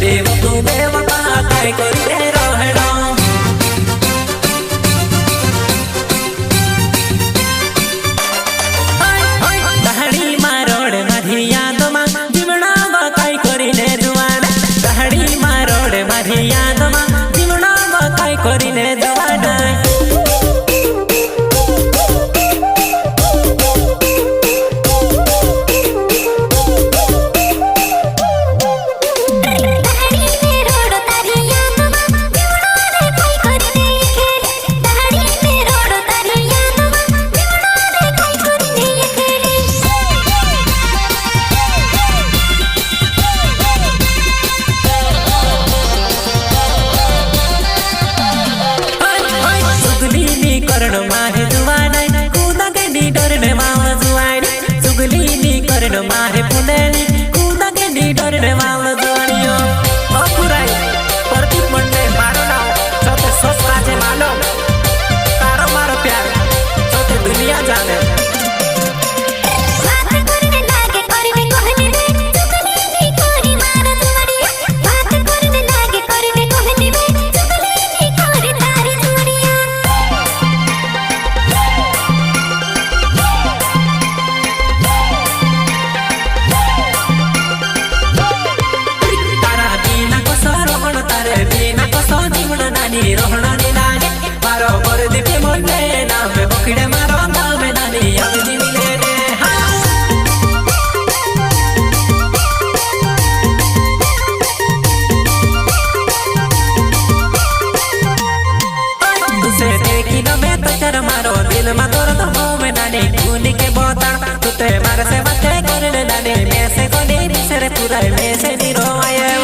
अरे वो तू बेवफा काय करते रहणो दहड़ी मारोड़ मारी याद मा जीवना मा काय करीने जुवान दहड़ी मारोड़ मारी याद मा जीवना मा काय करीने जुवान मारे जुवानी कूदा के नी डरने माव जुवानी चुगली नी करन मारे पुनेनी कूदा के नी डरने माव जुवानियो अपुराई प्रदीप मंडे मारो नाव छोटे सोच काजे मालो तारो मारो प्यार छोटे दुनिया जाने रोहना नी लागे मारो प्रदीप मंडे नाम बकड़े मारो नाम नानी अवधि मिले रे तुसे देखी न मैं तो कर मारो दिल में तोर तो मुंह में नानी खूनी के बोतल तुते मारे से बातें करने नानी मैं से कोनी से रे पूरा मैं से नी रोवाए